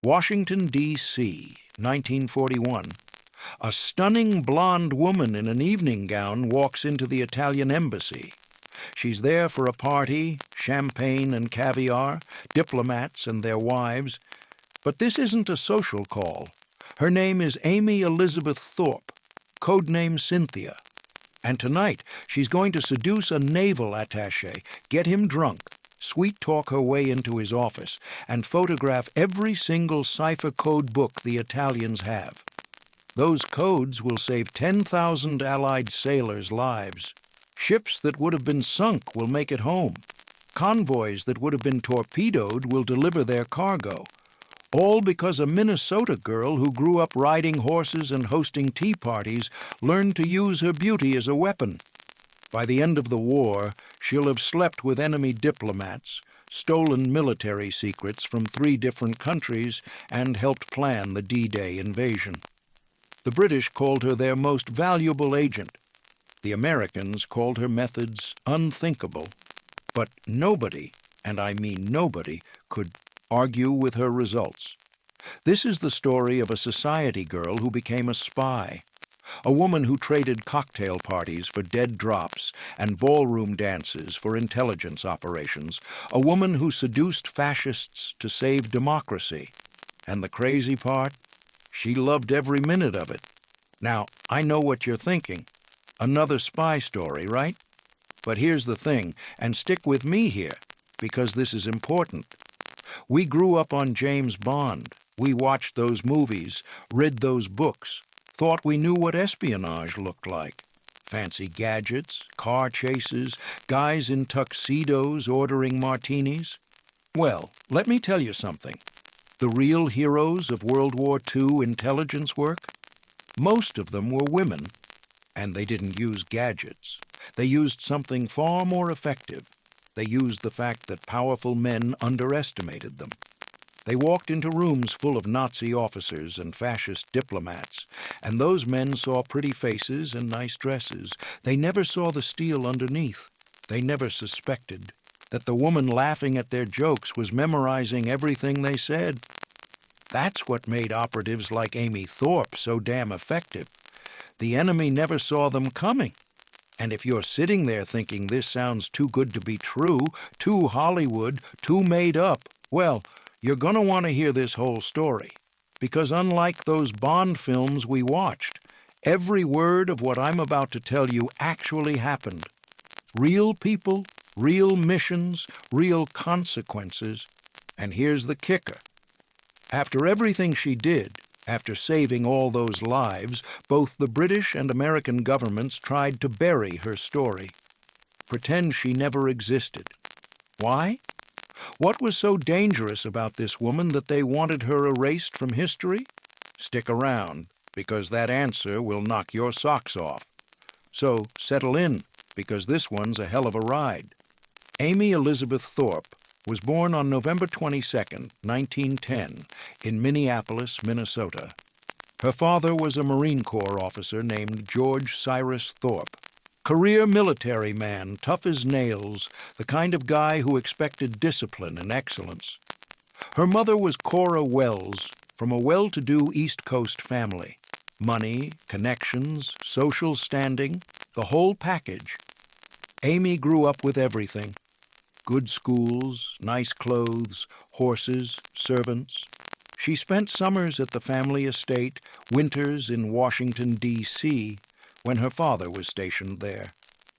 Washington, D.C., 1941. A stunning blonde woman in an evening gown walks into the Italian embassy. She's there for a party, champagne and caviar, diplomats and their wives. But this isn't a social call. Her name is Amy Elizabeth Thorpe, codename Cynthia. And tonight she's going to seduce a naval attaché, get him drunk, sweet-talk her way into his office, and photograph every single cipher code book the Italians have. Those codes will save 10,000 Allied sailors' lives. Ships that would have been sunk will make it home. Convoys that would have been torpedoed will deliver their cargo. All because a Minnesota girl who grew up riding horses and hosting tea parties learned to use her beauty as a weapon. By the end of the war, she'll have slept with enemy diplomats, stolen military secrets from 3 different countries, and helped plan the D-Day invasion. The British called her their most valuable agent. The Americans called her methods unthinkable. But nobody, and I mean nobody, could argue with her results. This is the story of a society girl who became a spy, a woman who traded cocktail parties for dead drops and ballroom dances for intelligence operations, a woman who seduced fascists to save democracy. And the crazy part? She loved every minute of it. Now, I know what you're thinking. Another spy story, right? But here's the thing, and stick with me here, because this is important. We grew up on James Bond. We watched those movies, read those books, thought we knew what espionage looked like. Fancy gadgets, car chases, guys in tuxedos ordering martinis. Well, let me tell you something. The real heroes of World War II intelligence work? Most of them were women, and they didn't use gadgets. They used something far more effective. They used the fact that powerful men underestimated them. They walked into rooms full of Nazi officers and fascist diplomats, and those men saw pretty faces and nice dresses. They never saw the steel underneath. They never suspected that the woman laughing at their jokes was memorizing everything they said. That's what made operatives like Amy Thorpe so damn effective. The enemy never saw them coming. And if you're sitting there thinking this sounds too good to be true, too Hollywood, too made up, well, you're going to want to hear this whole story. Because unlike those Bond films we watched, every word of what I'm about to tell you actually happened. Real people, real missions, real consequences. And here's the kicker. After everything she did, after saving all those lives, both the British and American governments tried to bury her story, pretend she never existed. Why? What was so dangerous about this woman that they wanted her erased from history? Stick around, because that answer will knock your socks off. So settle in, because this one's a hell of a ride. Amy Elizabeth Thorpe was born on November 22, 1910, in Minneapolis, Minnesota. Her father was a Marine Corps officer named George Cyrus Thorpe. Career military man, tough as nails, the kind of guy who expected discipline and excellence. Her mother was Cora Wells, from a well-to-do East Coast family. Money, connections, social standing, the whole package. Amy grew up with everything. Good schools, nice clothes, horses, servants. She spent summers at the family estate, winters in Washington, D.C., when her father was stationed there.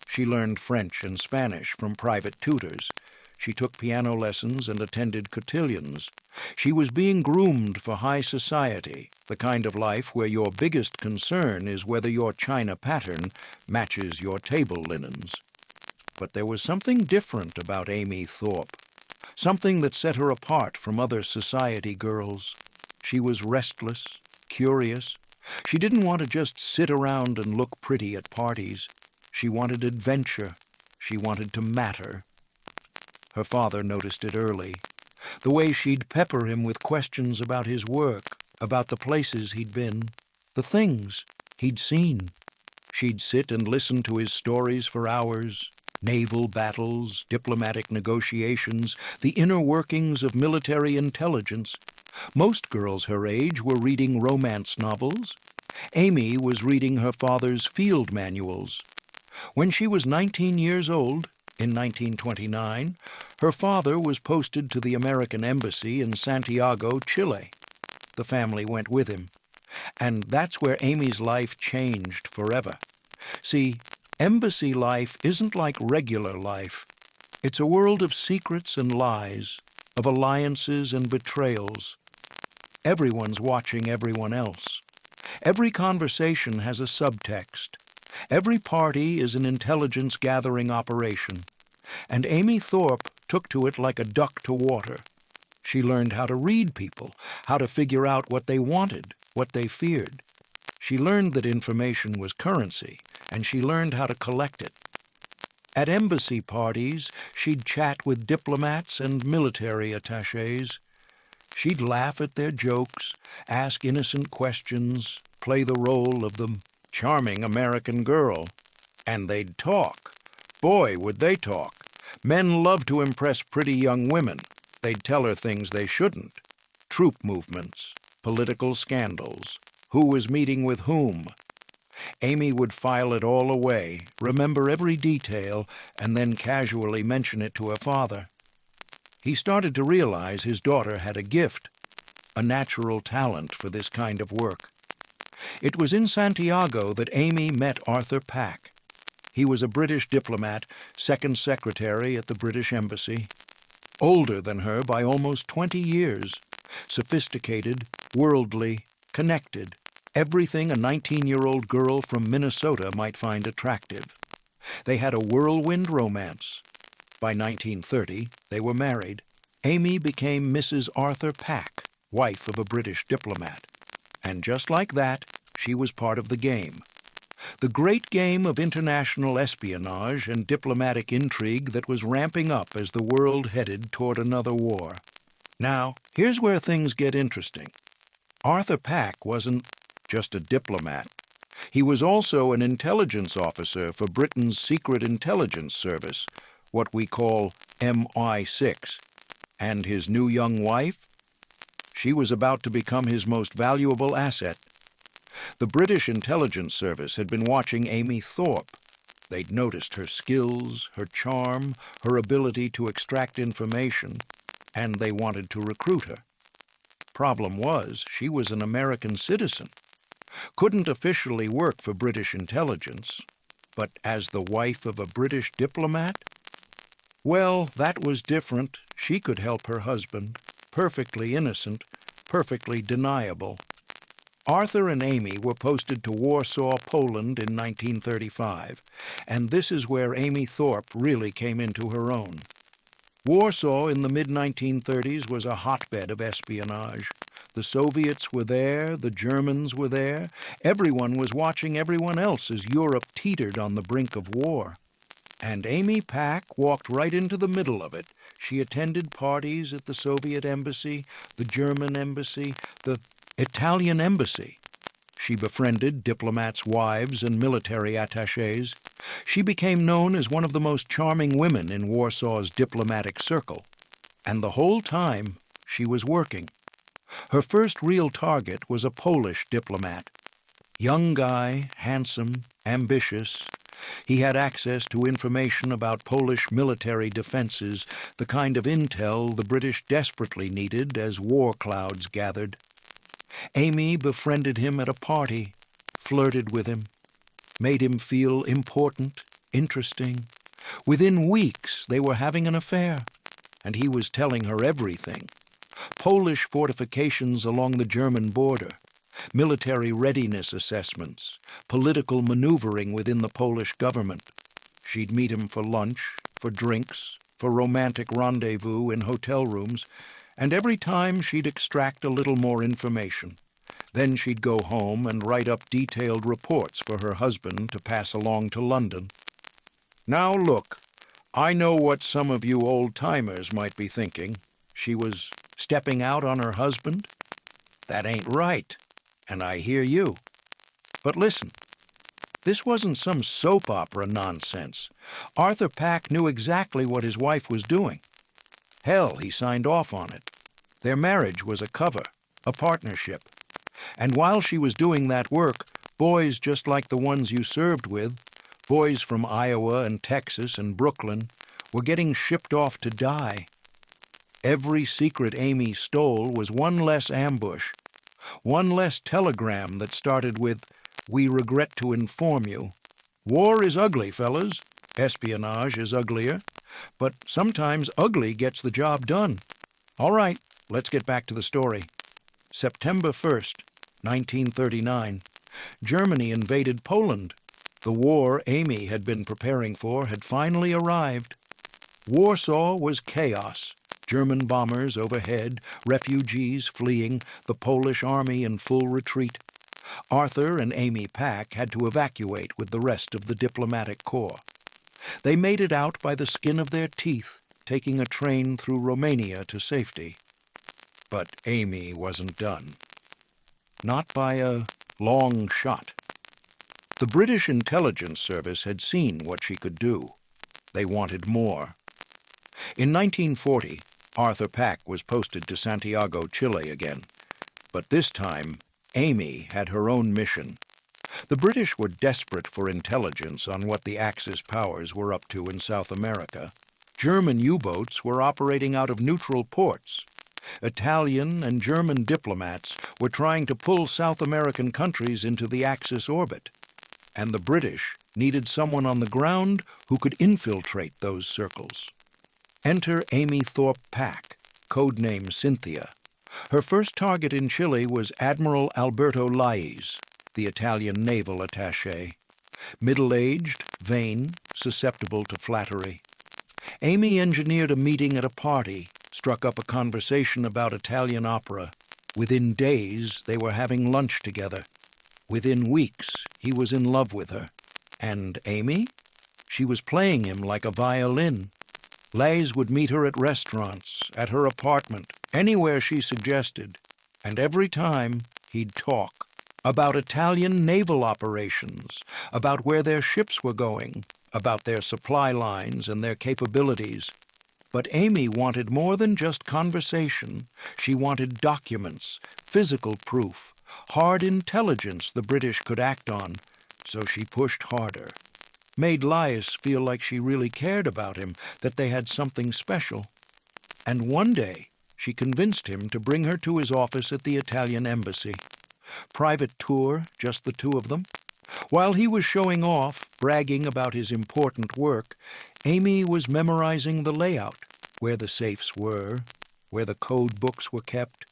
She learned French and Spanish from private tutors. She took piano lessons and attended cotillions. She was being groomed for high society, the kind of life where your biggest concern is whether your china pattern matches your table linens. But there was something different about Amy Thorpe, something that set her apart from other society girls. She was restless, curious. She didn't want to just sit around and look pretty at parties. She wanted adventure. She wanted to matter. Her father noticed it early, the way she'd pepper him with questions about his work, about the places he'd been, the things he'd seen. She'd sit and listen to his stories for hours. Naval battles, diplomatic negotiations, the inner workings of military intelligence. Most girls her age were reading romance novels. Amy was reading her father's field manuals. When she was 19 years old, in 1929, her father was posted to the American Embassy in Santiago, Chile. The family went with him. And that's where Amy's life changed forever. See, embassy life isn't like regular life. It's a world of secrets and lies, of alliances and betrayals. Everyone's watching everyone else. Every conversation has a subtext. Every party is an intelligence-gathering operation. And Amy Thorpe took to it like a duck to water. She learned how to read people, how to figure out what they wanted, what they feared. She learned that information was currency, and she learned how to collect it. At embassy parties, she'd chat with diplomats and military attachés. She'd laugh at their jokes, ask innocent questions, play the role of the charming American girl. And they'd talk. Boy, would they talk. Men love to impress pretty young women. They'd tell her things they shouldn't. Troop movements, political scandals, who was meeting with whom. Amy would file it all away, remember every detail, and then casually mention it to her father. He started to realize his daughter had a gift, a natural talent for this kind of work. It was in Santiago that Amy met Arthur Pack. He was a British diplomat, second secretary at the British Embassy. Older than her by almost 20 years. Sophisticated, worldly, connected. Everything a 19-year-old girl from Minnesota might find attractive. They had a whirlwind romance. By 1930, they were married. Amy became Mrs. Arthur Pack, wife of a British diplomat. And just like that, she was part of the game. The great game of international espionage and diplomatic intrigue that was ramping up as the world headed toward another war. Now, here's where things get interesting. Arthur Pack wasn't just a diplomat. He was also an intelligence officer for Britain's Secret Intelligence Service, what we call MI6. And his new young wife? She was about to become his most valuable asset. The British Intelligence Service had been watching Amy Thorpe. They'd noticed her skills, her charm, her ability to extract information, and they wanted to recruit her. Problem was, she was an American citizen. Couldn't officially work for British intelligence, but as the wife of a British diplomat? Well, that was different. She could help her husband. Perfectly innocent, perfectly deniable. Arthur and Amy were posted to Warsaw, Poland in 1935, and this is where Amy Thorpe really came into her own. Warsaw in the mid-1930s was a hotbed of espionage. The Soviets were there, the Germans were there. Everyone was watching everyone else as Europe teetered on the brink of war. And Amy Pack walked right into the middle of it. She attended parties at the Soviet embassy, the German embassy, the Italian embassy. She befriended diplomats' wives and military attachés. She became known as one of the most charming women in Warsaw's diplomatic circle. And the whole time, she was working. Her first real target was a Polish diplomat. Young guy, handsome, ambitious. He had access to information about Polish military defenses, the kind of intel the British desperately needed as war clouds gathered. Amy befriended him at a party, flirted with him, made him feel important, interesting. Within weeks, they were having an affair, and he was telling her everything. Polish fortifications along the German border, military readiness assessments, political maneuvering within the Polish government. She'd meet him for lunch, for drinks, for romantic rendezvous in hotel rooms, and every time she'd extract a little more information. Then she'd go home and write up detailed reports for her husband to pass along to London. Now look, I know what some of you old-timers might be thinking. She was stepping out on her husband? That ain't right, and I hear you. But listen, this wasn't some soap opera nonsense. Arthur Pack knew exactly what his wife was doing. Hell, he signed off on it. Their marriage was a cover, a partnership. And while she was doing that work, boys just like the ones you served with, boys from Iowa and Texas and Brooklyn, were getting shipped off to die. Every secret Amy stole was one less ambush, one less telegram that started with, "We regret to inform you." War is ugly, fellas. Espionage is uglier. But sometimes ugly gets the job done. All right, let's get back to the story. September 1st, 1939. Germany invaded Poland. The war Amy had been preparing for had finally arrived. Warsaw was chaos. German bombers overhead, refugees fleeing, the Polish army in full retreat. Arthur and Amy Pack had to evacuate with the rest of the diplomatic corps. They made it out by the skin of their teeth, taking a train through Romania to safety. But Amy wasn't done. Not by a long shot. The British intelligence service had seen what she could do. They wanted more. In 1940, Arthur Pack was posted to Santiago, Chile again. But this time, Amy had her own mission. The British were desperate for intelligence on what the Axis powers were up to in South America. German U-boats were operating out of neutral ports. Italian and German diplomats were trying to pull South American countries into the Axis orbit. And the British needed someone on the ground who could infiltrate those circles. Enter Amy Thorpe Pack, codename Cynthia. Her first target in Chile was Admiral Alberto Lais, the Italian naval attaché. Middle-aged, vain, susceptible to flattery. Amy engineered a meeting at a party, struck up a conversation about Italian opera. Within days, they were having lunch together. Within weeks, he was in love with her. And Amy? She was playing him like a violin. Lais would meet her at restaurants, at her apartment, anywhere she suggested. And every time, he'd talk. About Italian naval operations, about where their ships were going, about their supply lines and their capabilities. But Amy wanted more than just conversation. She wanted documents, physical proof, hard intelligence the British could act on. So she pushed harder. Made Lais feel like she really cared about him, that they had something special. And one day, she convinced him to bring her to his office at the Italian embassy. Private tour, just the two of them. While he was showing off, bragging about his important work, Amy was memorizing the layout, where the safes were, where the code books were kept,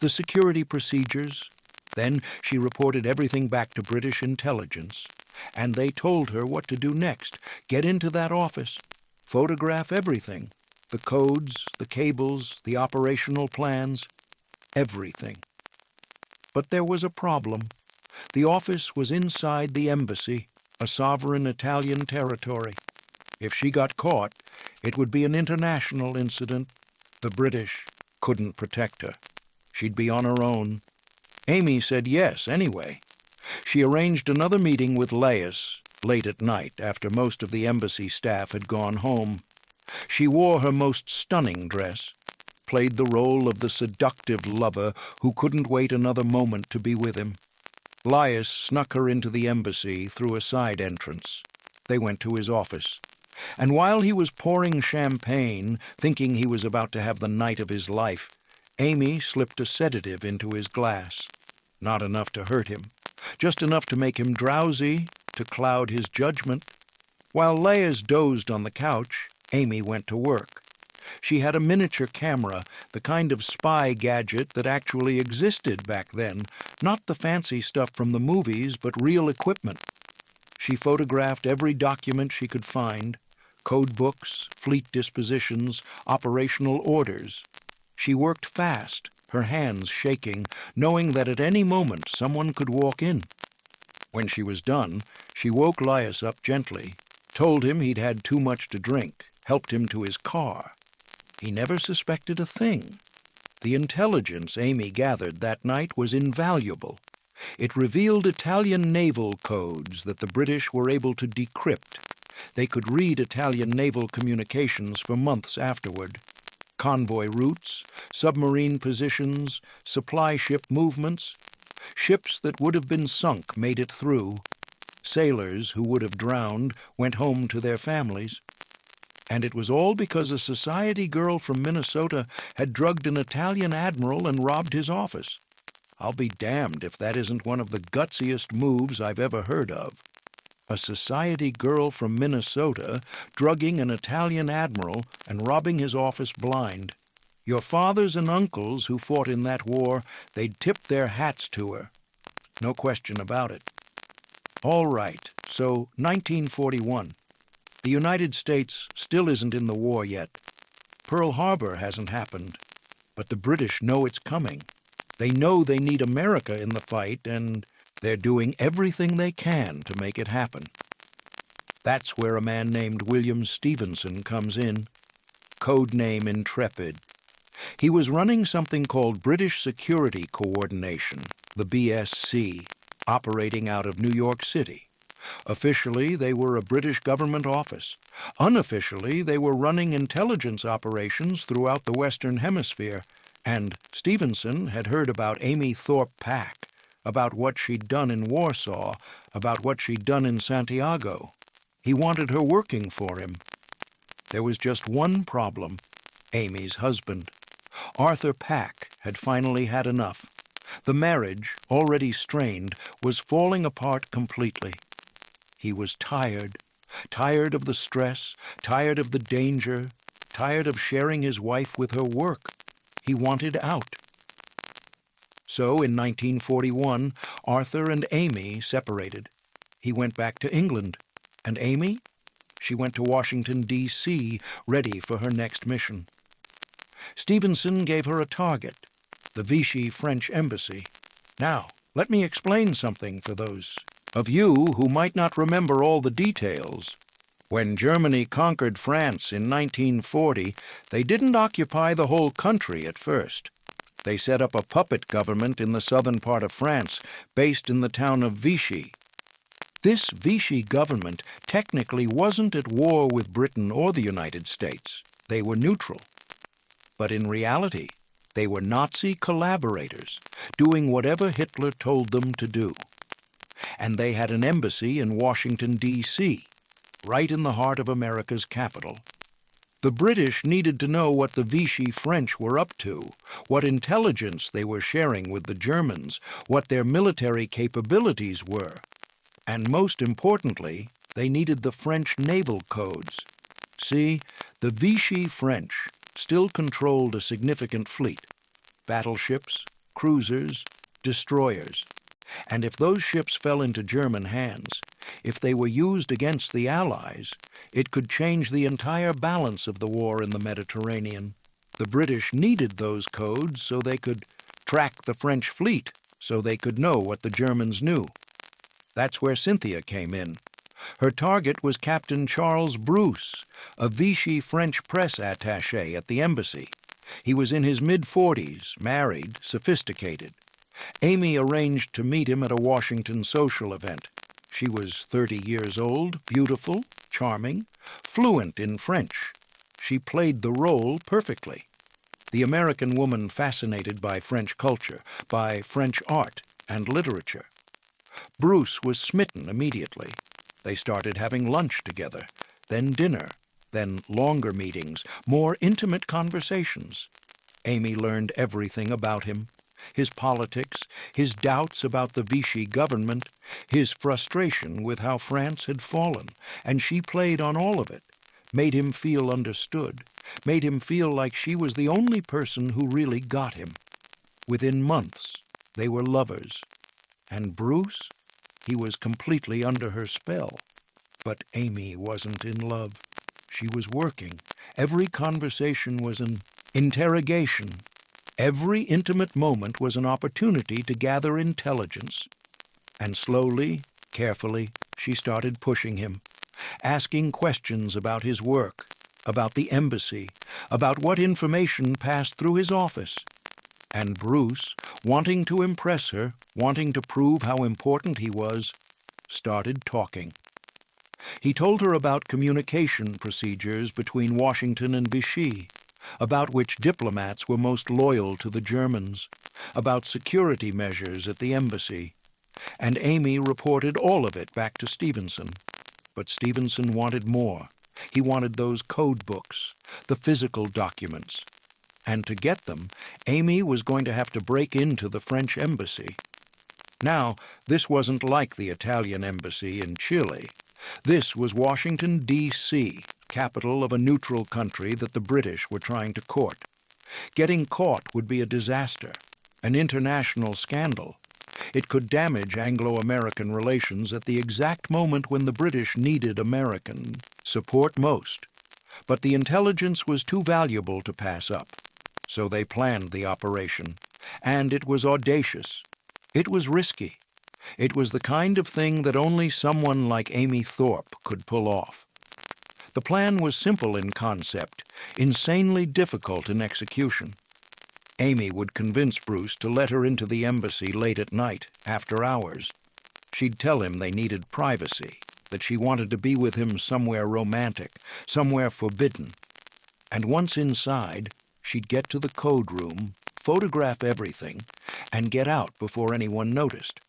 the security procedures. Then she reported everything back to British intelligence, and they told her what to do next. Get into that office, photograph everything, the codes, the cables, the operational plans, everything. But there was a problem. The office was inside the embassy, a sovereign Italian territory. If she got caught, it would be an international incident. The British couldn't protect her. She'd be on her own. Amy said yes anyway. She arranged another meeting with Lais late at night after most of the embassy staff had gone home. She wore her most stunning dress, played the role of the seductive lover who couldn't wait another moment to be with him. Lais snuck her into the embassy through a side entrance. They went to his office. And while he was pouring champagne, thinking he was about to have the night of his life, Amy slipped a sedative into his glass. Not enough to hurt him, just enough to make him drowsy, to cloud his judgment. While Lais dozed on the couch, Amy went to work. She had a miniature camera, the kind of spy gadget that actually existed back then, not the fancy stuff from the movies, but real equipment. She photographed every document she could find, code books, fleet dispositions, operational orders. She worked fast, her hands shaking, knowing that at any moment someone could walk in. When she was done, she woke Lais up gently, told him he'd had too much to drink, helped him to his car. He never suspected a thing. The intelligence Amy gathered that night was invaluable. It revealed Italian naval codes that the British were able to decrypt. They could read Italian naval communications for months afterward. convoy routes, submarine positions, supply ship movements. Ships that would have been sunk made it through. Sailors who would have drowned went home to their families. And it was all because a society girl from Minnesota had drugged an Italian admiral and robbed his office. I'll be damned if that isn't one of the gutsiest moves I've ever heard of. A society girl from Minnesota drugging an Italian admiral and robbing his office blind. Your fathers and uncles who fought in that war, they'd tip their hats to her. No question about it. All right, so 1941. The United States still isn't in the war yet. Pearl Harbor hasn't happened. But the British know it's coming. They know they need America in the fight, and they're doing everything they can to make it happen. That's where a man named William Stephenson comes in. Codename Intrepid. He was running something called British Security Coordination, the BSC, operating out of New York City. Officially, they were a British government office. Unofficially, they were running intelligence operations throughout the Western Hemisphere, and Stephenson had heard about Amy Thorpe Pack, about what she'd done in Warsaw, about what she'd done in Santiago. He wanted her working for him. There was just one problem: Amy's husband. Arthur Pack had finally had enough. The marriage, already strained, was falling apart completely. He was tired of the stress, tired of the danger, tired of sharing his wife with her work. He wanted out. So in 1941, Arthur and Amy separated. He went back to England. And Amy? She went to Washington, D.C., ready for her next mission. Stephenson gave her a target, the Vichy French embassy. Now, let me explain something for those of you who might not remember all the details. When Germany conquered France in 1940, they didn't occupy the whole country at first. They set up a puppet government in the southern part of France, based in the town of Vichy. This Vichy government technically wasn't at war with Britain or the United States. They were neutral. But in reality, they were Nazi collaborators, doing whatever Hitler told them to do. And they had an embassy in Washington, D.C., right in the heart of America's capital. The British needed to know what the Vichy French were up to, what intelligence they were sharing with the Germans, what their military capabilities were. And most importantly, they needed the French naval codes. See, the Vichy French still controlled a significant fleet: battleships, cruisers, destroyers. And if those ships fell into German hands, if they were used against the Allies, it could change the entire balance of the war in the Mediterranean. The British needed those codes so they could track the French fleet, so they could know what the Germans knew. That's where Cynthia came in. Her target was Captain Charles Brousse, a Vichy French press attaché at the embassy. He was in his mid-40s, married, sophisticated. Amy arranged to meet him at a Washington social event. She was 30 years old, beautiful, charming, fluent in French. She played the role perfectly. The American woman fascinated by French culture, by French art and literature. Brousse was smitten immediately. They started having lunch together, then dinner, then longer meetings, more intimate conversations. Amy learned everything about him: his politics, his doubts about the Vichy government, his frustration with how France had fallen, and she played on all of it, made him feel understood, made him feel like she was the only person who really got him. Within months, they were lovers. And Brousse? He was completely under her spell. But Amy wasn't in love. She was working. Every conversation was an interrogation. Every intimate moment was an opportunity to gather intelligence. And slowly, carefully, she started pushing him, asking questions about his work, about the embassy, about what information passed through his office. And Brousse, wanting to impress her, wanting to prove how important he was, started talking. He told her about communication procedures between Washington and Vichy, about which diplomats were most loyal to the Germans, about security measures at the embassy, and Amy reported all of it back to Stephenson. But Stephenson wanted more. He wanted those code books, the physical documents. And to get them, Amy was going to have to break into the French embassy. Now, this wasn't like the Italian embassy in Chile. This was Washington, D.C., capital of a neutral country that the British were trying to court. Getting caught would be a disaster, an international scandal. It could damage Anglo-American relations at the exact moment when the British needed American support most. But the intelligence was too valuable to pass up. So they planned the operation. And it was audacious. It was risky. It was the kind of thing that only someone like Amy Thorpe could pull off. The plan was simple in concept, insanely difficult in execution. Amy would convince Brousse to let her into the embassy late at night, after hours. She'd tell him they needed privacy, that she wanted to be with him somewhere romantic, somewhere forbidden. And once inside, she'd get to the code room, photograph everything, and get out before anyone noticed.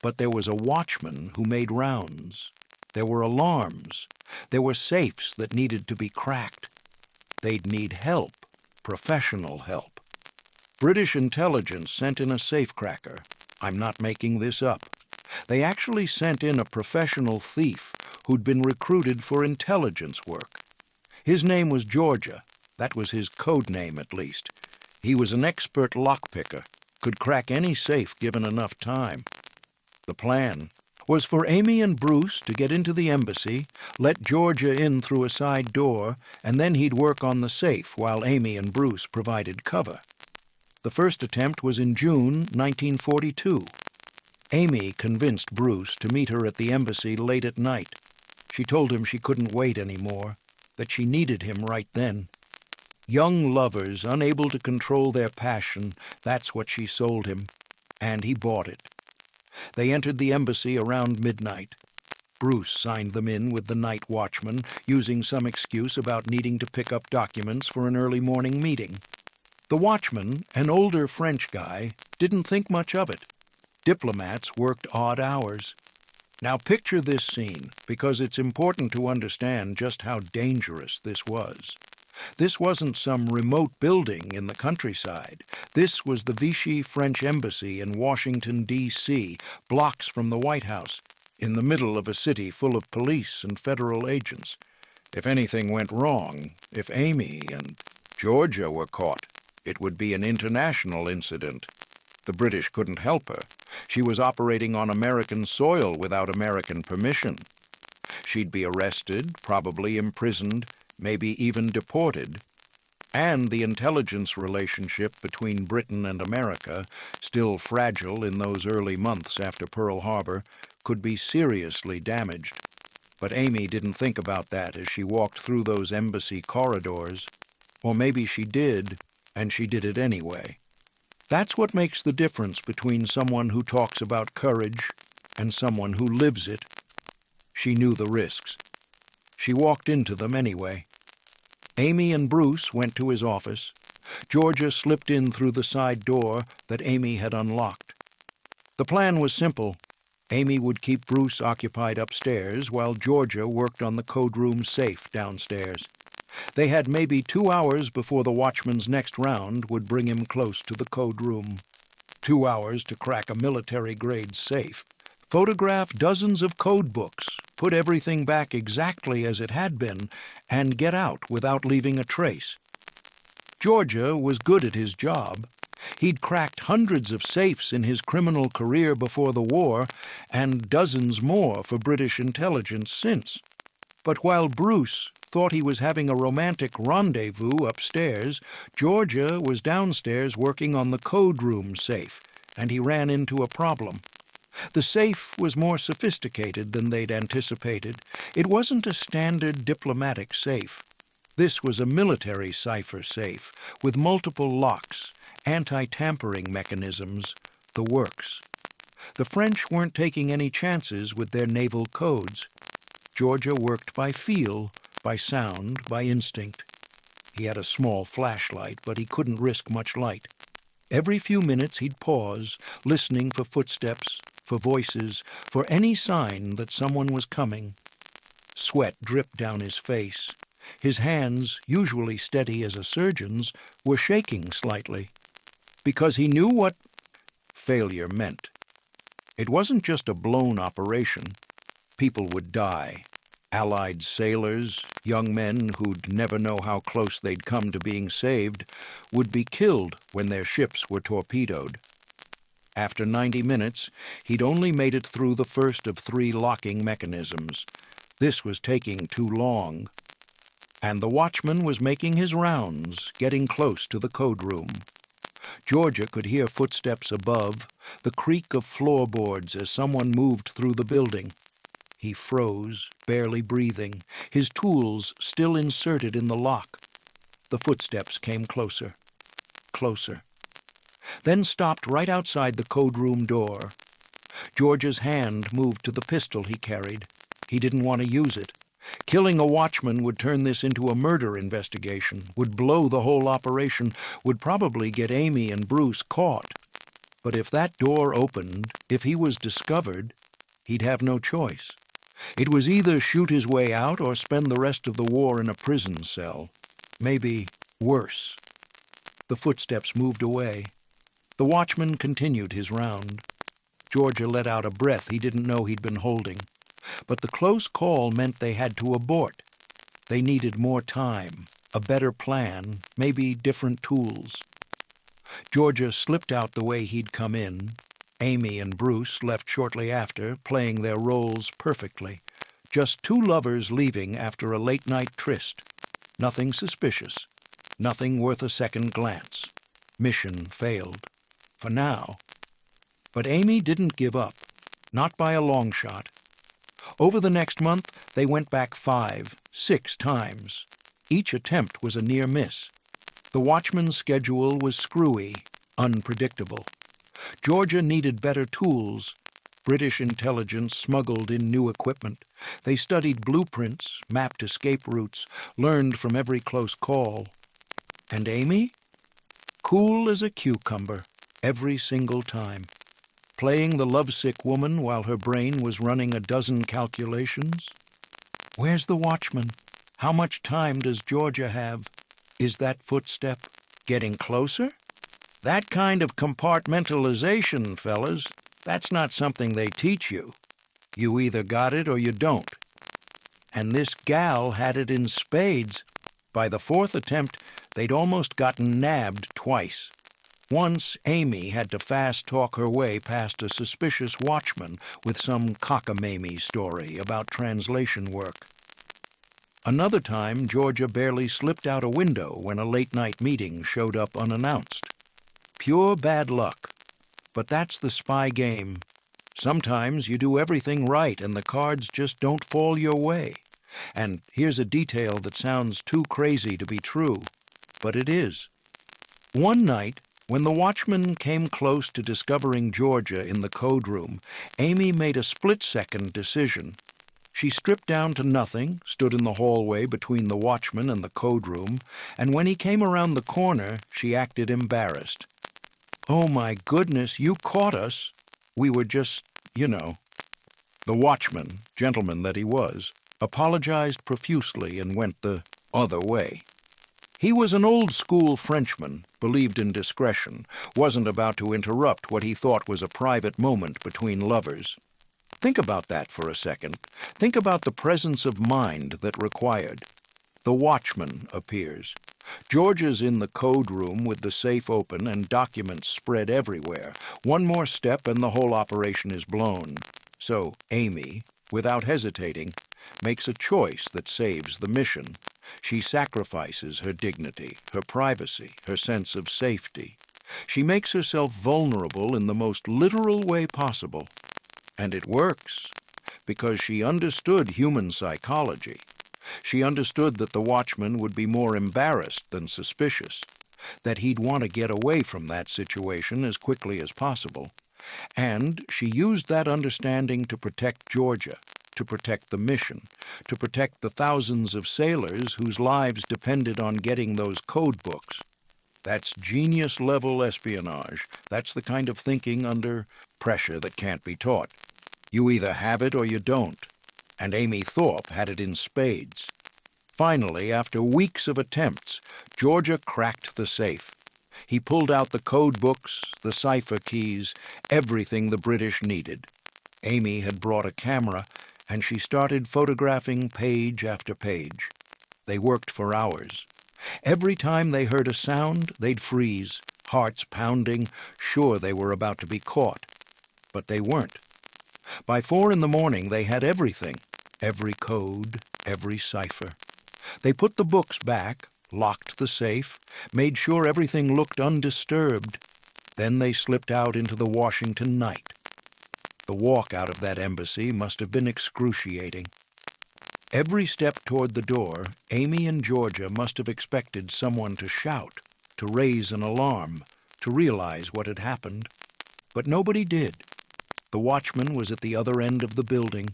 But there was a watchman who made rounds. There were alarms. There were safes that needed to be cracked. They'd need help, professional help. British intelligence sent in a safecracker. I'm not making this up. They actually sent in a professional thief who'd been recruited for intelligence work. His name was Georgia. That was his code name, at least. He was an expert lockpicker, could crack any safe given enough time. The plan was for Amy and Brousse to get into the embassy, let Georgia in through a side door, and then he'd work on the safe while Amy and Brousse provided cover. The first attempt was in June 1942. Amy convinced Brousse to meet her at the embassy late at night. She told him she couldn't wait anymore, that she needed him right then. Young lovers, unable to control their passion, that's what she sold him, and he bought it. They entered the embassy around midnight. Brousse signed them in with the night watchman, using some excuse about needing to pick up documents for an early morning meeting. The watchman, an older French guy, didn't think much of it. Diplomats worked odd hours. Now picture this scene, because it's important to understand just how dangerous this was. This wasn't some remote building in the countryside. This was the Vichy French embassy in Washington, D.C., blocks from the White House, in the middle of a city full of police and federal agents. If anything went wrong, if Amy and Georgia were caught, it would be an international incident. The British couldn't help her. She was operating on American soil without American permission. She'd be arrested, probably imprisoned, maybe even deported. And the intelligence relationship between Britain and America, still fragile in those early months after Pearl Harbor, could be seriously damaged. But Amy didn't think about that as she walked through those embassy corridors. Or maybe she did, and she did it anyway. That's what makes the difference between someone who talks about courage and someone who lives it. She knew the risks. She walked into them anyway. Amy and Brousse went to his office. Georgia slipped in through the side door that Amy had unlocked. The plan was simple. Amy would keep Brousse occupied upstairs while Georgia worked on the code room safe downstairs. They had maybe 2 hours before the watchman's next round would bring him close to the code room. 2 hours to crack a military-grade safe. Photograph dozens of code books, put everything back exactly as it had been, and get out without leaving a trace. Georgia was good at his job. He'd cracked hundreds of safes in his criminal career before the war, and dozens more for British intelligence since. But while Brousse thought he was having a romantic rendezvous upstairs, Georgia was downstairs working on the code room safe, and he ran into a problem. The safe was more sophisticated than they'd anticipated. It wasn't a standard diplomatic safe. This was a military cipher safe with multiple locks, anti-tampering mechanisms, the works. The French weren't taking any chances with their naval codes. Georgia worked by feel, by sound, by instinct. He had a small flashlight, but he couldn't risk much light. Every few minutes he'd pause, listening for footsteps, for voices, for any sign that someone was coming. Sweat dripped down his face. His hands, usually steady as a surgeon's, were shaking slightly, because he knew what failure meant. It wasn't just a blown operation. People would die. Allied sailors, young men who'd never know how close they'd come to being saved, would be killed when their ships were torpedoed. After 90 minutes, he'd only made it through the first of 3 locking mechanisms. This was taking too long. And the watchman was making his rounds, getting close to the code room. Georgia could hear footsteps above, the creak of floorboards as someone moved through the building. He froze, barely breathing, his tools still inserted in the lock. The footsteps came closer, closer, then stopped right outside the code room door. George's hand moved to the pistol he carried. He didn't want to use it. Killing a watchman would turn this into a murder investigation, would blow the whole operation, would probably get Amy and Brousse caught. But if that door opened, if he was discovered, he'd have no choice. It was either shoot his way out or spend the rest of the war in a prison cell. Maybe worse. The footsteps moved away. The watchman continued his round. Georgia let out a breath he didn't know he'd been holding. But the close call meant they had to abort. They needed more time, a better plan, maybe different tools. Georgia slipped out the way he'd come in. Amy and Brousse left shortly after, playing their roles perfectly. Just 2 lovers leaving after a late-night tryst. Nothing suspicious. Nothing worth a second glance. Mission failed. For now. But Amy didn't give up. Not by a long shot. Over the next month, they went back 5, 6 times. Each attempt was a near miss. The watchman's schedule was screwy, unpredictable. Georgia needed better tools. British intelligence smuggled in new equipment. They studied blueprints, mapped escape routes, learned from every close call. And Amy? Cool as a cucumber, every single time. Playing the lovesick woman while her brain was running a dozen calculations. Where's the watchman? How much time does Georgia have? Is that footstep getting closer? That kind of compartmentalization, fellas, that's not something they teach you. You either got it or you don't. And this gal had it in spades. By the 4th attempt, they'd almost gotten nabbed twice. Once, Amy had to fast-talk her way past a suspicious watchman with some cockamamie story about translation work. Another time, Georgia barely slipped out a window when a late-night meeting showed up unannounced. Pure bad luck. But that's the spy game. Sometimes you do everything right and the cards just don't fall your way. And here's a detail that sounds too crazy to be true, but it is. One night, when the watchman came close to discovering Georgia in the code room, Amy made a split-second decision. She stripped down to nothing, stood in the hallway between the watchman and the code room, and when he came around the corner, she acted embarrassed. "Oh, my goodness, you caught us. We were just, you know." The watchman, gentleman that he was, apologized profusely and went the other way. He was an old-school Frenchman, believed in discretion, wasn't about to interrupt what he thought was a private moment between lovers. Think about that for a second. Think about the presence of mind that required. The watchman appears. Georgia's in the code room with the safe open and documents spread everywhere. One more step and the whole operation is blown. So Amy, without hesitating, makes a choice that saves the mission. She sacrifices her dignity, her privacy, her sense of safety. She makes herself vulnerable in the most literal way possible. And it works, because she understood human psychology. She understood that the watchman would be more embarrassed than suspicious, that he'd want to get away from that situation as quickly as possible. And she used that understanding to protect Georgia, to protect the mission, to protect the thousands of sailors whose lives depended on getting those code books. That's genius-level espionage. That's the kind of thinking under pressure that can't be taught. You either have it or you don't. And Amy Thorpe had it in spades. Finally, after weeks of attempts, Georgia cracked the safe. He pulled out the code books, the cipher keys, everything the British needed. Amy had brought a camera, and she started photographing page after page. They worked for hours. Every time they heard a sound, they'd freeze, hearts pounding, sure they were about to be caught. But they weren't. By 4 a.m, they had everything, every code, every cipher. They put the books back, locked the safe, made sure everything looked undisturbed. Then they slipped out into the Washington night. The walk out of that embassy must have been excruciating. Every step toward the door, Amy and Georgia must have expected someone to shout, to raise an alarm, to realize what had happened. But nobody did. The watchman was at the other end of the building.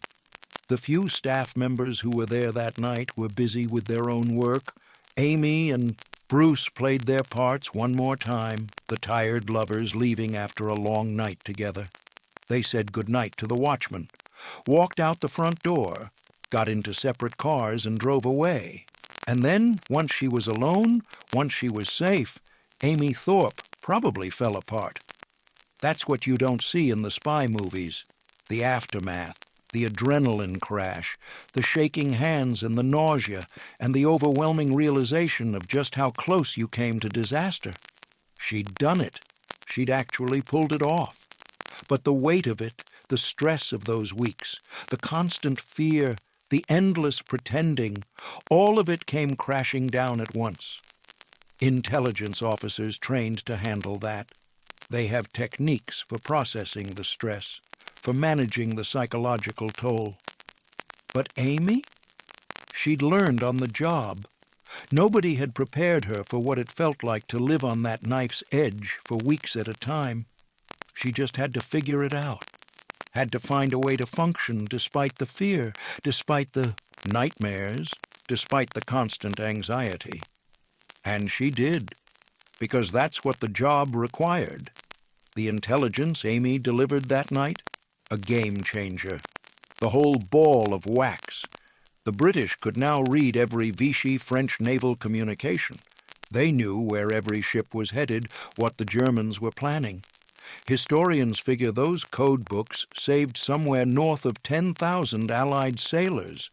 The few staff members who were there that night were busy with their own work. Amy and Brousse played their parts one more time, the tired lovers leaving after a long night together. They said goodnight to the watchman, walked out the front door, got into separate cars and drove away. And then, once she was alone, once she was safe, Amy Thorpe probably fell apart. That's what you don't see in the spy movies. The aftermath, the adrenaline crash, the shaking hands and the nausea, and the overwhelming realization of just how close you came to disaster. She'd done it. She'd actually pulled it off. But the weight of it, the stress of those weeks, the constant fear, the endless pretending, all of it came crashing down at once. Intelligence officers trained to handle that. They have techniques for processing the stress, for managing the psychological toll. But Amy? She'd learned on the job. Nobody had prepared her for what it felt like to live on that knife's edge for weeks at a time. She just had to figure it out. Had to find a way to function despite the fear, despite the nightmares, despite the constant anxiety. And she did, because that's what the job required. The intelligence Amy delivered that night, a game changer. The whole ball of wax. The British could now read every Vichy French naval communication. They knew where every ship was headed, what the Germans were planning. Historians figure those code books saved somewhere north of 10,000 Allied sailors.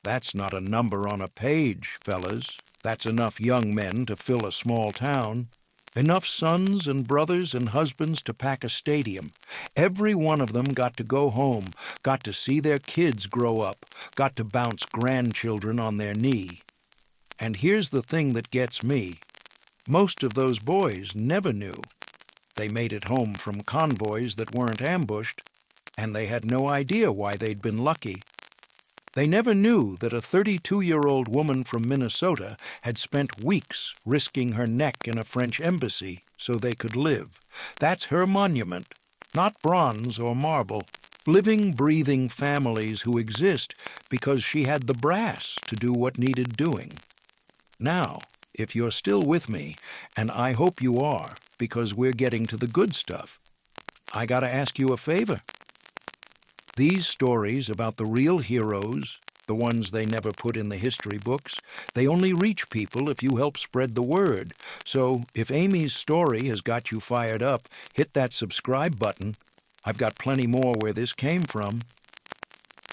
That's not a number on a page, fellas. That's enough young men to fill a small town. Enough sons and brothers and husbands to pack a stadium. Every one of them got to go home, got to see their kids grow up, got to bounce grandchildren on their knee. And here's the thing that gets me. Most of those boys never knew. They made it home from convoys that weren't ambushed, and they had no idea why they'd been lucky. They never knew that a 32-year-old woman from Minnesota had spent weeks risking her neck in a French embassy so they could live. That's her monument, not bronze or marble. Living, breathing families who exist because she had the brass to do what needed doing. Now, if you're still with me, and I hope you are, because we're getting to the good stuff, I gotta ask you a favor. These stories about the real heroes, the ones they never put in the history books, they only reach people if you help spread the word. So if Amy's story has got you fired up, hit that subscribe button. I've got plenty more where this came from.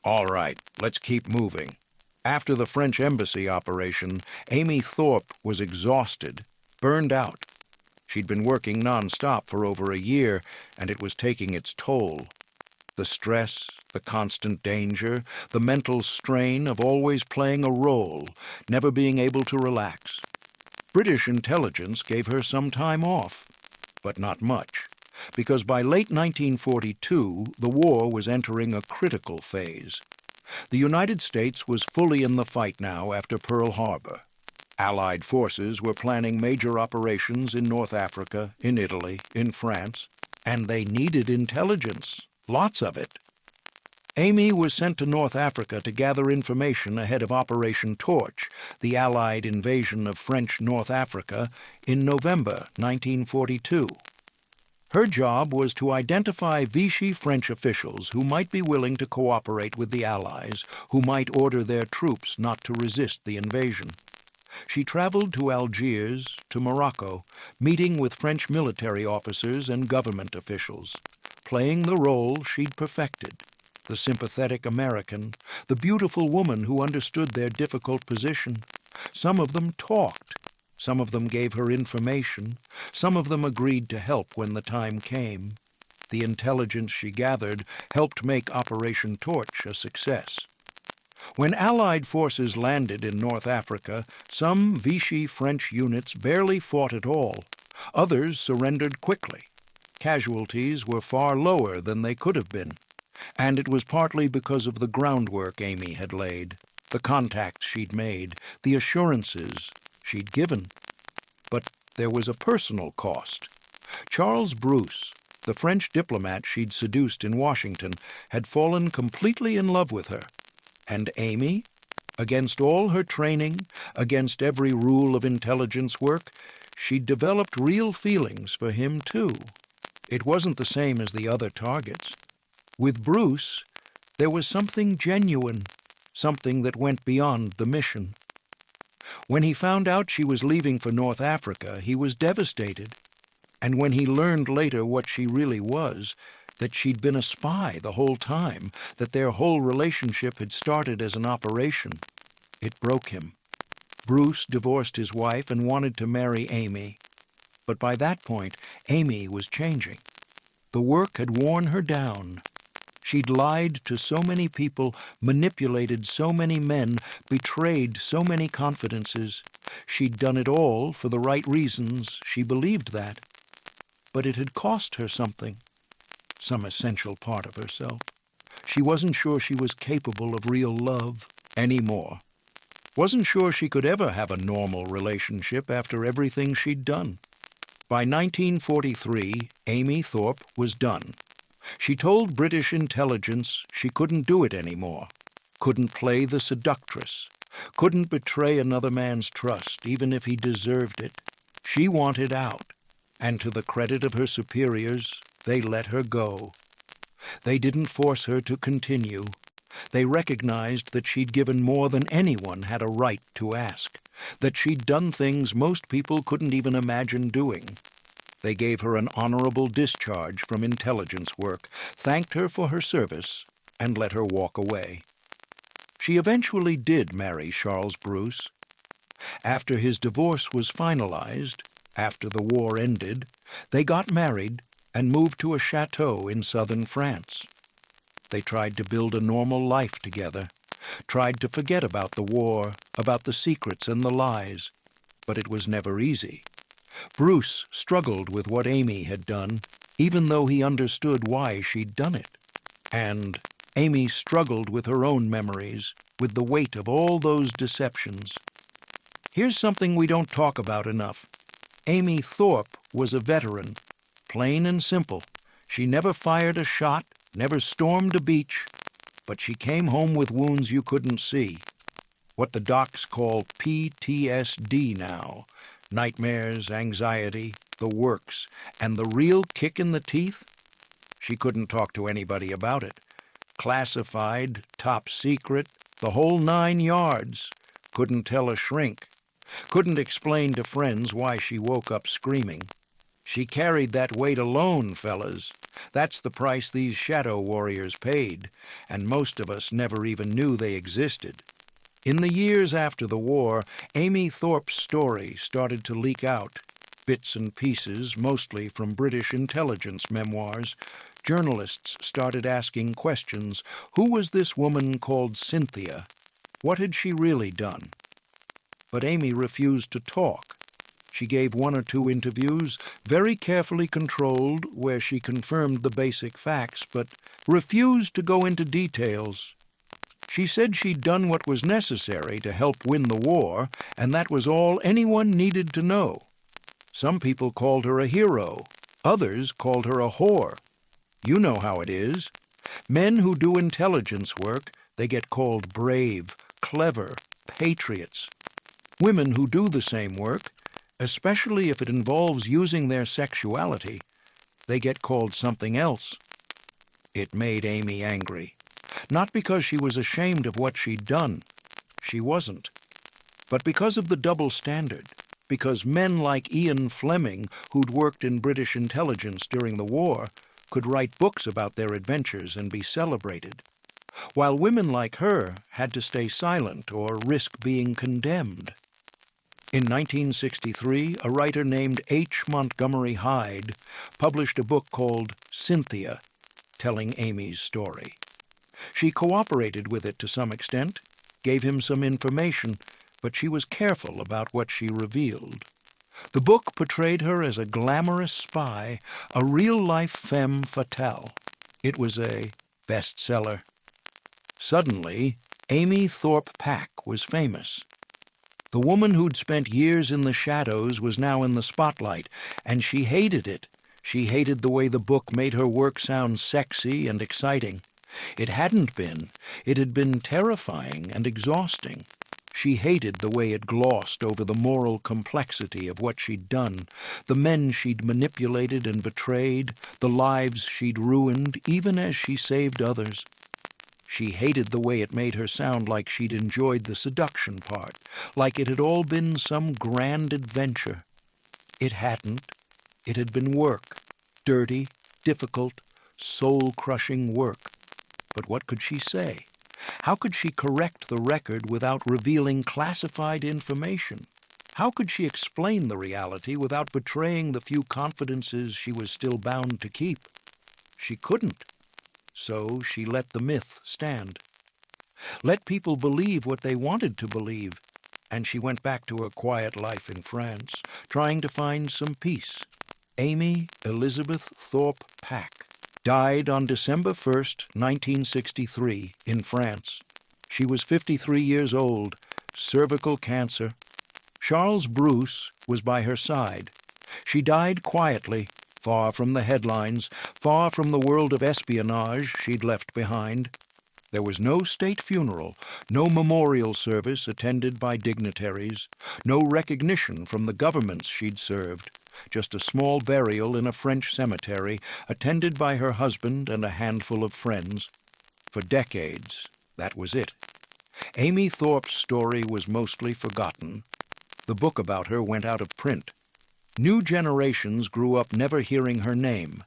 All right, let's keep moving. After the French embassy operation, Amy Thorpe was exhausted, burned out. She'd been working non-stop for over a year, and it was taking its toll. The stress, the constant danger, the mental strain of always playing a role, never being able to relax. British intelligence gave her some time off, but not much, because by late 1942, the war was entering a critical phase. The United States was fully in the fight now after Pearl Harbor. Allied forces were planning major operations in North Africa, in Italy, in France, and they needed intelligence, lots of it. Amy was sent to North Africa to gather information ahead of Operation Torch, the Allied invasion of French North Africa, in November 1942. Her job was to identify Vichy French officials who might be willing to cooperate with the Allies, who might order their troops not to resist the invasion. She traveled to Algiers, to Morocco, meeting with French military officers and government officials, playing the role she'd perfected. The sympathetic American, the beautiful woman who understood their difficult position. Some of them talked. Some of them gave her information. Some of them agreed to help when the time came. The intelligence she gathered helped make Operation Torch a success. When Allied forces landed in North Africa, some Vichy French units barely fought at all. Others surrendered quickly. Casualties were far lower than they could have been. And it was partly because of the groundwork Amy had laid, the contacts she'd made, the assurances she'd given. But there was a personal cost. Charles Brousse, the French diplomat she'd seduced in Washington, had fallen completely in love with her. And Amy, against all her training, against every rule of intelligence work, she'd developed real feelings for him too. It wasn't the same as the other targets. With Brousse, there was something genuine, something that went beyond the mission. When he found out she was leaving for North Africa, he was devastated. And when he learned later what she really was, that she'd been a spy the whole time, that their whole relationship had started as an operation, it broke him. Brousse divorced his wife and wanted to marry Amy. But by that point, Amy was changing. The work had worn her down. She'd lied to so many people, manipulated so many men, betrayed so many confidences. She'd done it all for the right reasons, she believed that. But it had cost her something, some essential part of herself. She wasn't sure she was capable of real love anymore. Wasn't sure she could ever have a normal relationship after everything she'd done. By 1943, Amy Thorpe was done. She told British intelligence she couldn't do it anymore, couldn't play the seductress, couldn't betray another man's trust, even if he deserved it. She wanted out, and to the credit of her superiors, they let her go. They didn't force her to continue. They recognized that she'd given more than anyone had a right to ask, that she'd done things most people couldn't even imagine doing. They gave her an honorable discharge from intelligence work, thanked her for her service, and let her walk away. She eventually did marry Charles Brousse. After his divorce was finalized, after the war ended, they got married and moved to a chateau in southern France. They tried to build a normal life together, tried to forget about the war, about the secrets and the lies, but it was never easy. Brousse struggled with what Amy had done, even though he understood why she'd done it. And Amy struggled with her own memories, with the weight of all those deceptions. Here's something we don't talk about enough. Amy Thorpe was a veteran, plain and simple. She never fired a shot, never stormed a beach, but she came home with wounds you couldn't see. What the docs call PTSD now. Nightmares, anxiety, the works, and the real kick in the teeth? She couldn't talk to anybody about it. Classified, top secret, the whole 9 yards. Couldn't tell a shrink. Couldn't explain to friends why she woke up screaming. She carried that weight alone, fellas. That's the price these shadow warriors paid, and most of us never even knew they existed. In the years after the war, Amy Thorpe's story started to leak out. Bits and pieces, mostly from British intelligence memoirs. Journalists started asking questions. Who was this woman called Cynthia? What had she really done? But Amy refused to talk. She gave 1 or 2 interviews, very carefully controlled, where she confirmed the basic facts, but refused to go into details. She said she'd done what was necessary to help win the war, and that was all anyone needed to know. Some people called her a hero. Others called her a whore. You know how it is. Men who do intelligence work, they get called brave, clever, patriots. Women who do the same work, especially if it involves using their sexuality, they get called something else. It made Amy angry. Not because she was ashamed of what she'd done. She wasn't. But because of the double standard. Because men like Ian Fleming, who'd worked in British intelligence during the war, could write books about their adventures and be celebrated, while women like her had to stay silent or risk being condemned. In 1963, a writer named H. Montgomery Hyde published a book called Cynthia, telling Amy's story. She cooperated with it to some extent, gave him some information, but she was careful about what she revealed. The book portrayed her as a glamorous spy, a real-life femme fatale. It was a bestseller. Suddenly, Amy Thorpe Pack was famous. The woman who'd spent years in the shadows was now in the spotlight, and she hated it. She hated the way the book made her work sound sexy and exciting. It hadn't been. It had been terrifying and exhausting. She hated the way it glossed over the moral complexity of what she'd done, the men she'd manipulated and betrayed, the lives she'd ruined, even as she saved others. She hated the way it made her sound like she'd enjoyed the seduction part, like it had all been some grand adventure. It hadn't. It had been work, dirty, difficult, soul-crushing work. But what could she say? How could she correct the record without revealing classified information? How could she explain the reality without betraying the few confidences she was still bound to keep? She couldn't. So she let the myth stand. Let people believe what they wanted to believe, and she went back to her quiet life in France, trying to find some peace. Amy Elizabeth Thorpe Pack died on December 1st, 1963, in France. She was 53 years old, cervical cancer. Charles Brousse was by her side. She died quietly, far from the headlines, far from the world of espionage she'd left behind. There was no state funeral, no memorial service attended by dignitaries, no recognition from the governments she'd served. Just a small burial in a French cemetery, attended by her husband and a handful of friends. For decades, that was it. Amy Thorpe's story was mostly forgotten. The book about her went out of print. New generations grew up never hearing her name.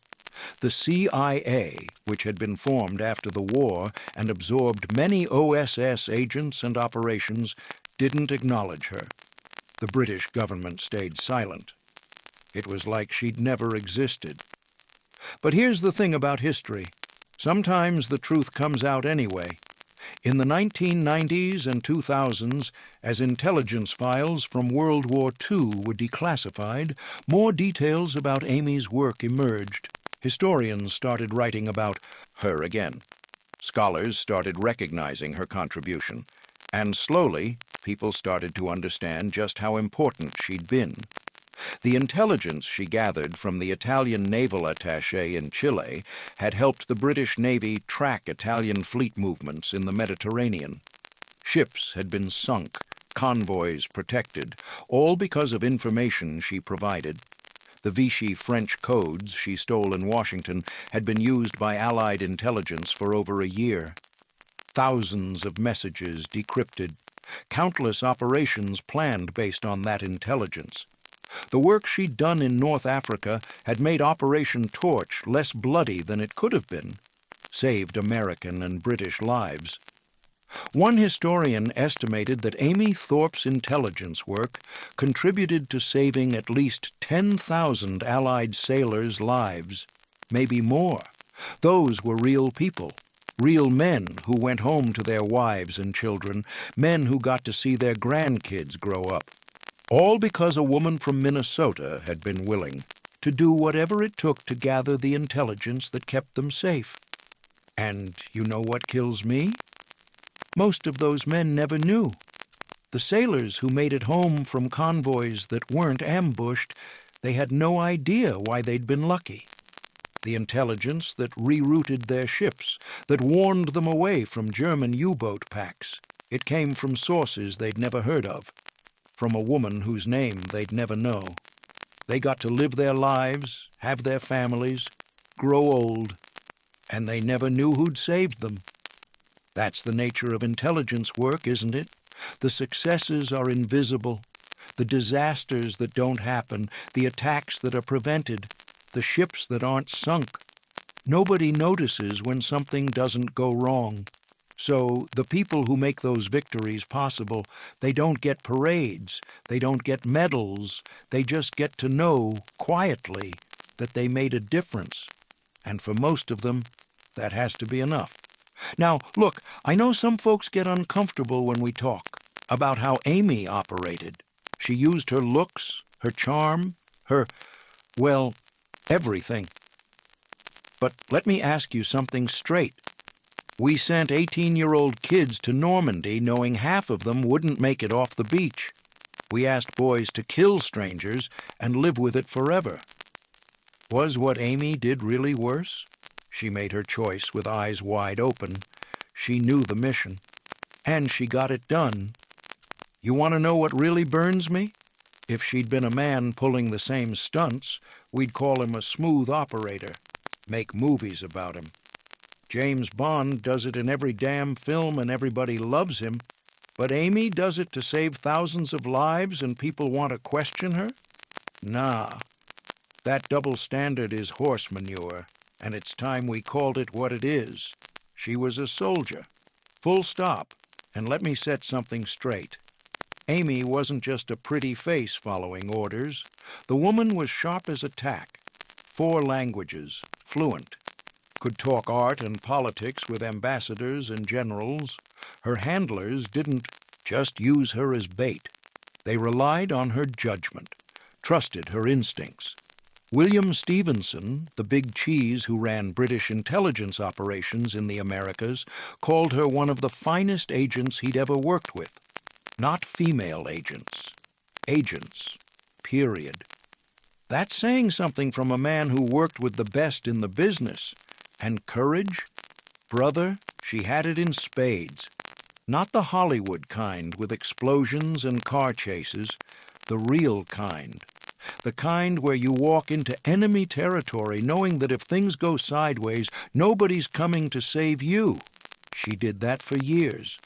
The CIA, which had been formed after the war and absorbed many OSS agents and operations, didn't acknowledge her. The British government stayed silent. It was like she'd never existed. But here's the thing about history. Sometimes the truth comes out anyway. In the 1990s and 2000s, as intelligence files from World War II were declassified, more details about Amy's work emerged. Historians started writing about her again. Scholars started recognizing her contribution. And slowly, people started to understand just how important she'd been. The intelligence she gathered from the Italian naval attaché in Chile had helped the British Navy track Italian fleet movements in the Mediterranean. Ships had been sunk, convoys protected, all because of information she provided. The Vichy French codes she stole in Washington had been used by Allied intelligence for over a year. Thousands of messages decrypted, countless operations planned based on that intelligence. The work she'd done in North Africa had made Operation Torch less bloody than it could have been, saved American and British lives. One historian estimated that Amy Thorpe's intelligence work contributed to saving at least 10,000 Allied sailors' lives, maybe more. Those were real people, real men who went home to their wives and children, men who got to see their grandkids grow up. All because a woman from Minnesota had been willing to do whatever it took to gather the intelligence that kept them safe. And you know what kills me? Most of those men never knew. The sailors who made it home from convoys that weren't ambushed, they had no idea why they'd been lucky. the intelligence that rerouted their ships, that warned them away from German U-boat packs. It came from sources they'd never heard of, from a woman whose name they'd never know. They got to live their lives, have their families, grow old, and they never knew who'd saved them. That's the nature of intelligence work, isn't it? The successes are invisible, the disasters that don't happen, the attacks that are prevented, the ships that aren't sunk. Nobody notices when something doesn't go wrong. So the people who make those victories possible, they don't get parades, they don't get medals, they just get to know, quietly, that they made a difference. And for most of them, that has to be enough. Now, look, I know some folks get uncomfortable when we talk about how Amy operated. She used her looks, her charm, well, everything. But let me ask you something straight. We sent 18-year-old kids to Normandy knowing half of them wouldn't make it off the beach. We asked boys to kill strangers and live with it forever. Was what Amy did really worse? She made her choice with eyes wide open. She knew the mission. And she got it done. You want to know what really burns me? If she'd been a man pulling the same stunts, we'd call him a smooth operator, make movies about him. James Bond does it in every damn film and everybody loves him, but Amy does it to save thousands of lives and people want to question her? Nah, that double standard is horse manure, and it's time we called it what it is. She was a soldier. Full stop. And let me set something straight. Amy wasn't just a pretty face following orders. The woman was sharp as a tack. 4 languages, fluent. Could talk art and politics with ambassadors and generals. Her handlers didn't just use her as bait. They relied on her judgment, trusted her instincts. William Stephenson, the big cheese who ran British intelligence operations in the Americas, called her one of the finest agents he'd ever worked with. Not female agents. Agents. Period. That's saying something from a man who worked with the best in the business. And courage? Brother, she had it in spades. Not the Hollywood kind with explosions and car chases, the real kind. The kind where you walk into enemy territory knowing that if things go sideways, nobody's coming to save you. She did that for years.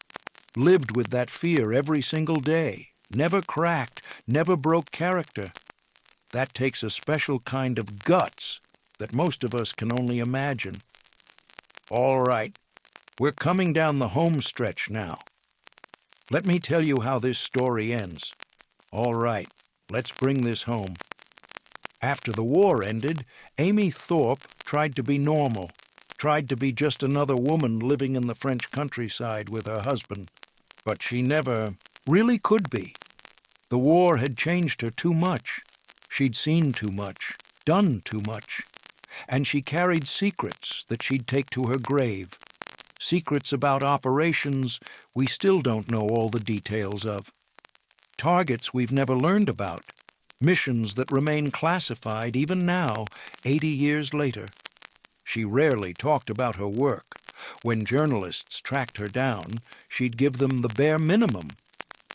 Lived with that fear every single day. Never cracked, never broke character. That takes a special kind of guts that most of us can only imagine. All right, we're coming down the home stretch now. Let me tell you how this story ends. All right, let's bring this home. After the war ended, Amy Thorpe tried to be normal, tried to be just another woman living in the French countryside with her husband. But she never really could be. The war had changed her too much. She'd seen too much, done too much. And she carried secrets that she'd take to her grave. Secrets about operations we still don't know all the details of. Targets we've never learned about. Missions that remain classified even now, 80 years later. She rarely talked about her work. When journalists tracked her down, she'd give them the bare minimum.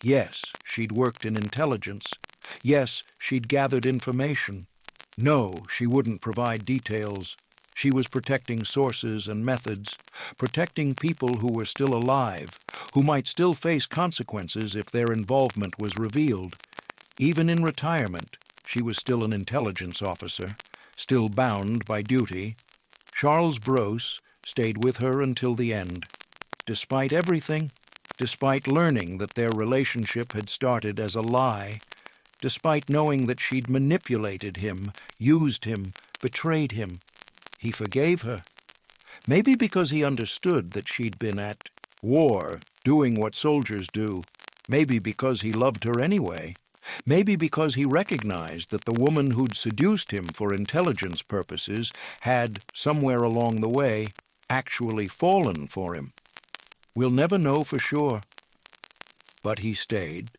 Yes, she'd worked in intelligence. Yes, she'd gathered information. No, she wouldn't provide details. She was protecting sources and methods, protecting people who were still alive, who might still face consequences if their involvement was revealed. Even in retirement, she was still an intelligence officer, still bound by duty. Charles Brousse stayed with her until the end. Despite everything, despite learning that their relationship had started as a lie, despite knowing that she'd manipulated him, used him, betrayed him, he forgave her. Maybe because he understood that she'd been at war, doing what soldiers do. Maybe because he loved her anyway. Maybe because he recognized that the woman who'd seduced him for intelligence purposes had, somewhere along the way, actually fallen for him. We'll never know for sure. But he stayed.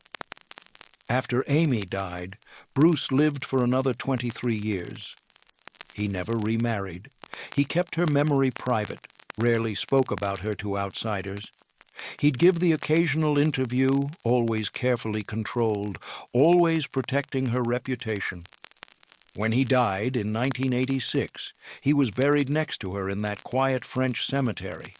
After Amy died, Brousse lived for another 23 years. He never remarried. He kept her memory private, rarely spoke about her to outsiders. He'd give the occasional interview, always carefully controlled, always protecting her reputation. When he died in 1986, he was buried next to her in that quiet French cemetery.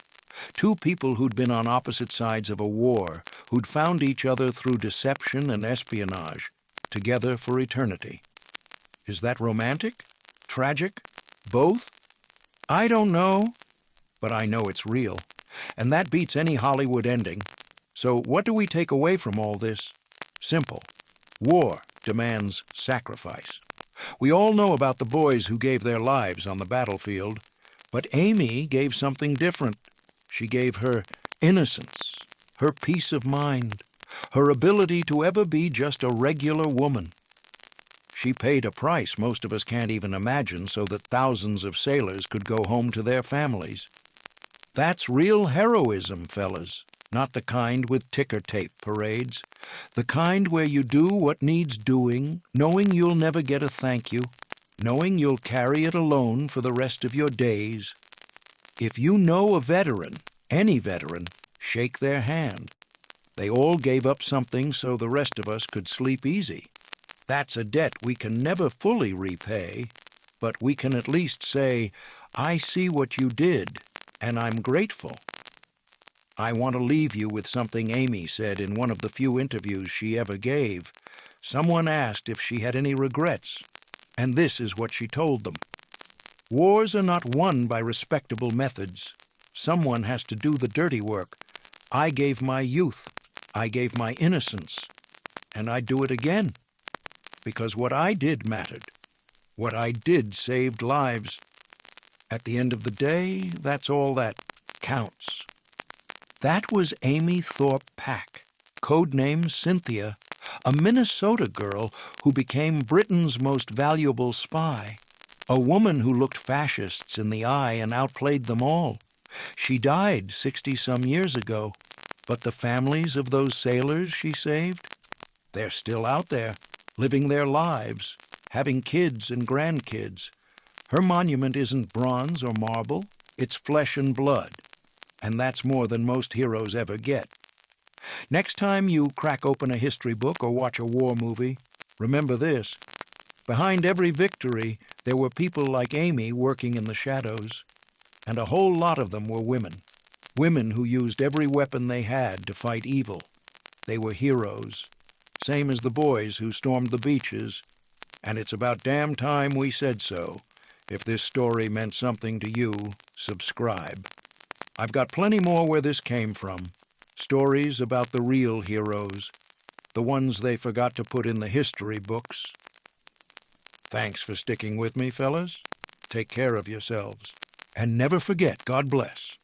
Two people who'd been on opposite sides of a war, who'd found each other through deception and espionage, together for eternity. Is that romantic? Tragic? Both? I don't know, but I know it's real. And that beats any Hollywood ending. So what do we take away from all this? Simple. War demands sacrifice. We all know about the boys who gave their lives on the battlefield, but Amy gave something different. She gave her innocence, her peace of mind, her ability to ever be just a regular woman. She paid a price most of us can't even imagine so that thousands of sailors could go home to their families. That's real heroism, fellas, not the kind with ticker tape parades. The kind where you do what needs doing, knowing you'll never get a thank you, knowing you'll carry it alone for the rest of your days. If you know a veteran, any veteran, shake their hand. They all gave up something so the rest of us could sleep easy. That's a debt we can never fully repay, but we can at least say, I see what you did, and I'm grateful. I want to leave you with something Amy said in one of the few interviews she ever gave. Someone asked if she had any regrets, and this is what she told them. Wars are not won by respectable methods. Someone has to do the dirty work. I gave my youth. I gave my innocence. And I'd do it again. Because what I did mattered. What I did saved lives. At the end of the day, that's all that counts. That was Amy Thorpe Pack, codename Cynthia, a Minnesota girl who became Britain's most valuable spy, a woman who looked fascists in the eye and outplayed them all. She died 60-some years ago, but the families of those sailors she saved, they're still out there, living their lives, having kids and grandkids. Her monument isn't bronze or marble, it's flesh and blood, and that's more than most heroes ever get. Next time you crack open a history book or watch a war movie, remember this. Behind every victory, there were people like Amy working in the shadows, and a whole lot of them were women. Women who used every weapon they had to fight evil. They were heroes, same as the boys who stormed the beaches, and it's about damn time we said so. If this story meant something to you, subscribe. I've got plenty more where this came from. Stories about the real heroes, the ones they forgot to put in the history books. Thanks for sticking with me, fellas. Take care of yourselves. And never forget, God bless.